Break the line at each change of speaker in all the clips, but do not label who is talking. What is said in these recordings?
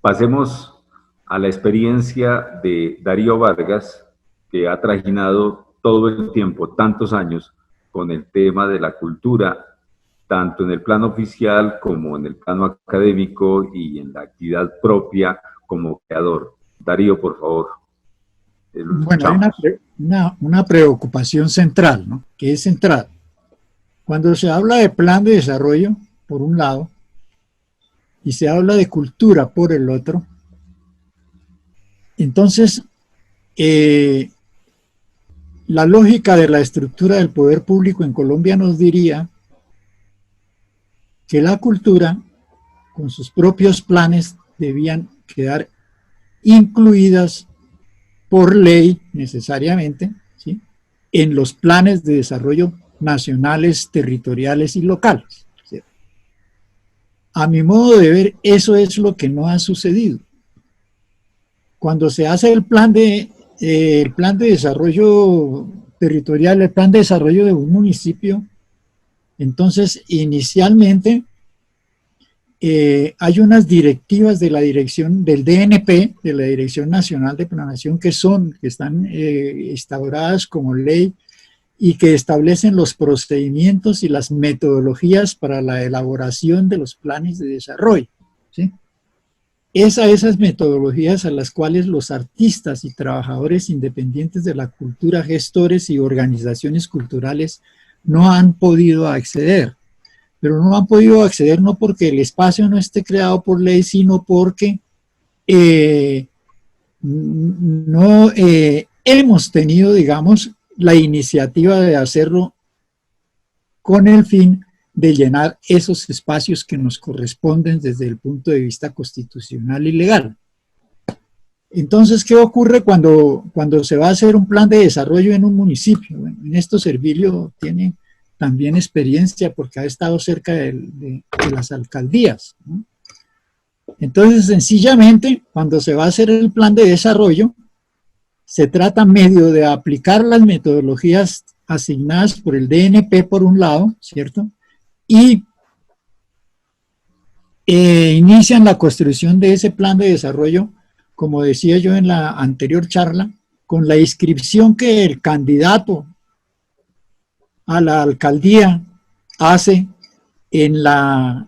Pasemos a la experiencia de Darío Vargas, que ha trajinado todo el tiempo, tantos años, con el tema de la cultura, tanto en el plano oficial como en el plano académico y en la actividad propia como creador. Darío, por favor, lo
Bueno, hay una,
escuchamos.
una preocupación central, ¿no? Que es central. Cuando se habla de plan de desarrollo, por un lado, y se habla de cultura por el otro, entonces la lógica de la estructura del poder público en Colombia nos diría que la cultura, con sus propios planes, debían quedar incluidas por ley necesariamente, ¿sí?, en los planes de desarrollo nacionales, territoriales y locales. ¿Sí? A mi modo de ver, eso es lo que no ha sucedido. Cuando se hace el plan de desarrollo territorial, el plan de desarrollo de un municipio, entonces inicialmente hay unas directivas de la dirección del DNP, de la Dirección Nacional de Planeación, que están instauradas como ley y que establecen los procedimientos y las metodologías para la elaboración de los planes de desarrollo, ¿sí? Es a esas metodologías a las cuales los artistas y trabajadores independientes de la cultura, gestores y organizaciones culturales no han podido acceder. Pero no han podido acceder no porque el espacio no esté creado por ley, sino porque no hemos tenido, digamos, la iniciativa de hacerlo con el fin de llenar esos espacios que nos corresponden desde el punto de vista constitucional y legal. Entonces, ¿qué ocurre cuando se va a hacer un plan de desarrollo en un municipio? Bueno, en esto Servilio tiene también experiencia porque ha estado cerca de las alcaldías, ¿no? Entonces, sencillamente, cuando se va a hacer el plan de desarrollo, se trata medio de aplicar las metodologías asignadas por el DNP por un lado, ¿cierto? Y inician la construcción de ese plan de desarrollo, como decía yo en la anterior charla, con la inscripción que el candidato a la alcaldía hace en la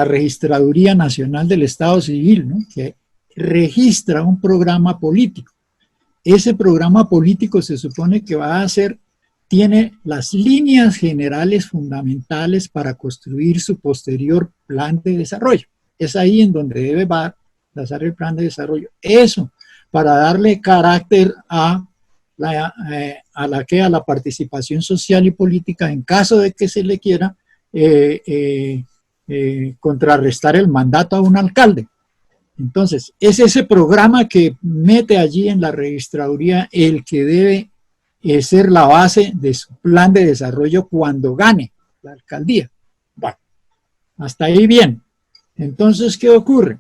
Registraduría Nacional del Estado Civil, ¿no?, que registra un programa político. Ese programa político se supone que va a ser, tiene las líneas generales fundamentales para construir su posterior plan de desarrollo. Es ahí en donde debe basar el plan de desarrollo. Eso, para darle carácter a la participación social y política en caso de que se le quiera contrarrestar el mandato a un alcalde. Entonces, es ese programa que mete allí en la registraduría el que debe ser la base de su plan de desarrollo cuando gane la alcaldía. Bueno, hasta ahí bien. Entonces, ¿qué ocurre?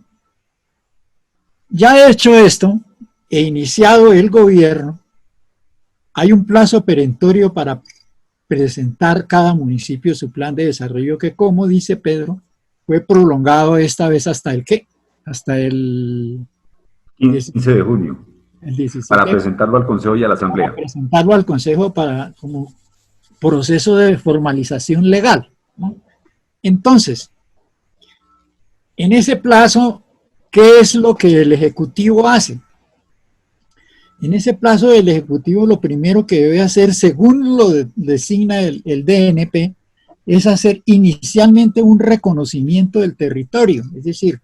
Ya hecho esto e iniciado el gobierno, hay un plazo perentorio para presentar cada municipio su plan de desarrollo que, como dice Pedro, fue prolongado esta vez hasta el ¿qué? Hasta el
15 de junio,
el
para
17,
presentarlo al Consejo y a la
para
Asamblea.
presentarlo al Consejo para como proceso de formalización legal, ¿no? Entonces, en ese plazo, ¿qué es lo que el Ejecutivo hace? En ese plazo el Ejecutivo lo primero que debe hacer, según lo designa el DNP, es hacer inicialmente un reconocimiento del territorio. Es decir,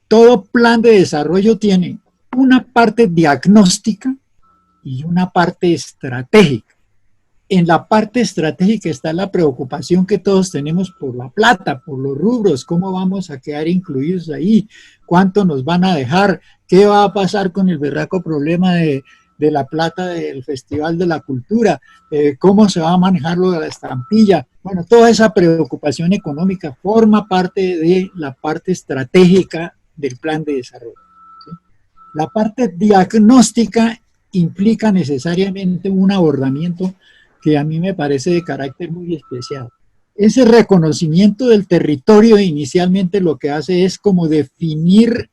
todo plan de desarrollo tiene una parte diagnóstica y una parte estratégica. En la parte estratégica está la preocupación que todos tenemos por la plata, por los rubros, cómo vamos a quedar incluidos ahí, cuánto nos van a dejar, qué va a pasar con el berraco problema de la plata del Festival de la Cultura, cómo se va a manejar lo de la estampilla. Bueno, toda esa preocupación económica forma parte de la parte estratégica del plan de desarrollo, ¿sí? La parte diagnóstica implica necesariamente un abordamiento que a mí me parece de carácter muy especial. Ese reconocimiento del territorio inicialmente lo que hace es como definir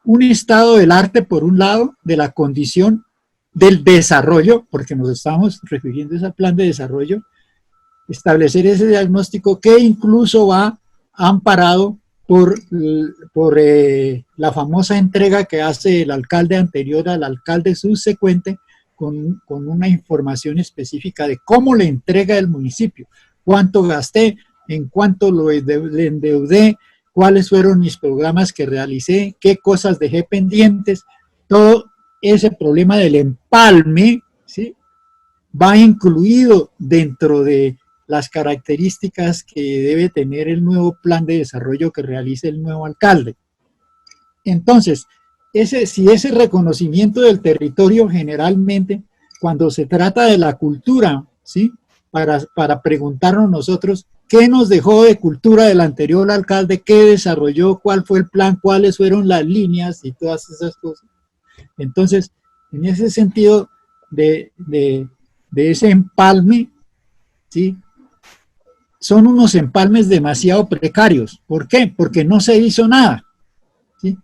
un estado del arte, por un lado, de la condición del desarrollo, porque nos estamos refiriendo a ese plan de desarrollo, establecer ese diagnóstico que incluso va amparado por la famosa entrega que hace el alcalde anterior al alcalde subsecuente con una información específica de cómo le entrega el municipio, cuánto gasté, en cuánto le endeudé, cuáles fueron mis programas que realicé, qué cosas dejé pendientes. Todo ese problema del empalme, ¿sí?, va incluido dentro de las características que debe tener el nuevo plan de desarrollo que realice el nuevo alcalde. Entonces, si ese reconocimiento del territorio generalmente, cuando se trata de la cultura, ¿sí?, para preguntarnos nosotros qué nos dejó de cultura del anterior alcalde, qué desarrolló, cuál fue el plan, cuáles fueron las líneas y todas esas cosas. Entonces, en ese sentido de ese empalme, ¿sí?, son unos empalmes demasiado precarios. ¿Por qué? Porque no se hizo nada, ¿sí?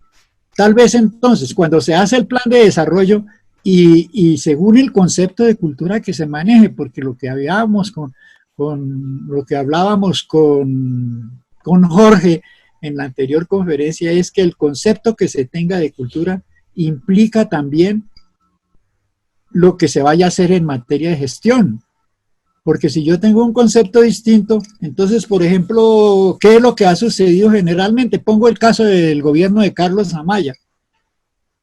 Tal vez entonces, cuando se hace el plan de desarrollo y según el concepto de cultura que se maneje, porque lo que hablábamos con Jorge en la anterior conferencia es que el concepto que se tenga de cultura implica también lo que se vaya a hacer en materia de gestión. Porque si yo tengo un concepto distinto, entonces, por ejemplo, ¿qué es lo que ha sucedido generalmente? Pongo el caso del gobierno de Carlos Amaya.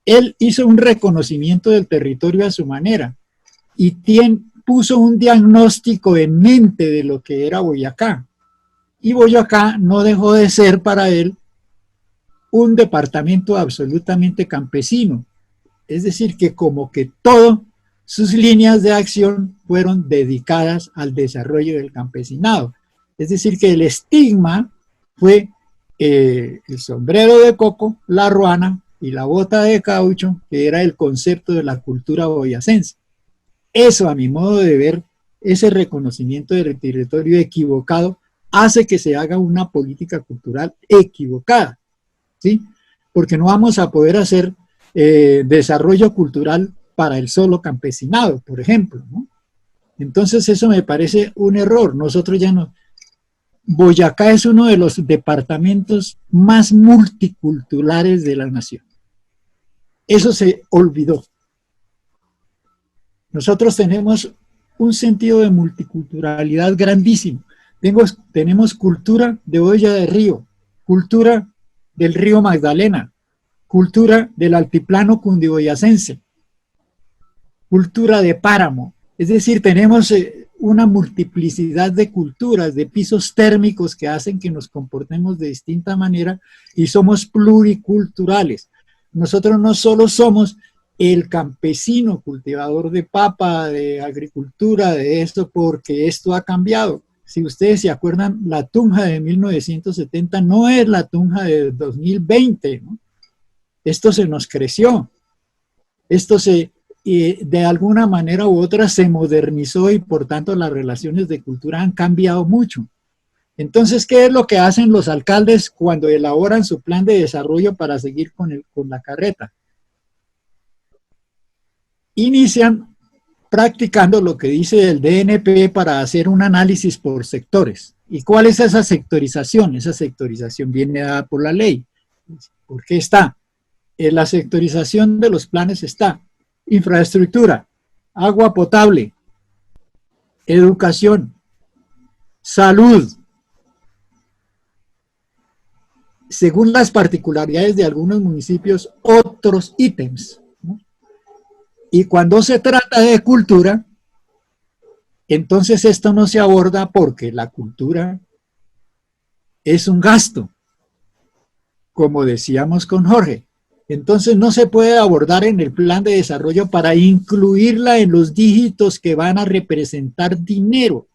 Él hizo un reconocimiento del territorio a su manera y puso un diagnóstico en mente de lo que era Boyacá. Y Boyacá no dejó de ser para él un departamento absolutamente campesino. Es decir, que como que todo sus líneas de acción fueron dedicadas al desarrollo del campesinado. Es decir, que el estigma fue el sombrero de coco, la ruana y la bota de caucho, que era el concepto de la cultura boyacense. Eso, a mi modo de ver, ese reconocimiento del territorio equivocado, hace que se haga una política cultural equivocada, ¿sí? Porque no vamos a poder hacer desarrollo cultural para el solo campesinado, por ejemplo, ¿no? Entonces eso me parece un error. Nosotros ya no... Boyacá es uno de los departamentos más multiculturales de la nación. Eso se olvidó. Nosotros tenemos un sentido de multiculturalidad grandísimo. Tenemos cultura de Boya de Río, cultura del río Magdalena, cultura del altiplano cundiboyacense, cultura de páramo. Es decir, tenemos una multiplicidad de culturas, de pisos térmicos que hacen que nos comportemos de distinta manera y somos pluriculturales. Nosotros no solo somos el campesino cultivador de papa, de agricultura, de esto, porque esto ha cambiado. Si ustedes se acuerdan, la Tunja de 1970 no es la Tunja de 2020, ¿no? Esto se nos creció. Esto de alguna manera u otra se modernizó y por tanto las relaciones de cultura han cambiado mucho. Entonces, ¿qué es lo que hacen los alcaldes cuando elaboran su plan de desarrollo para seguir con la carreta? Inician practicando lo que dice el DNP para hacer un análisis por sectores. ¿Y cuál es esa sectorización? Esa sectorización viene dada por la ley. ¿Por qué está? En la sectorización de los planes está infraestructura, agua potable, educación, salud. Según las particularidades de algunos municipios, otros ítems, ¿no? Y cuando se trata de cultura, entonces esto no se aborda porque la cultura es un gasto, como decíamos con Jorge. Entonces no se puede abordar en el plan de desarrollo para incluirla en los dígitos que van a representar dinero.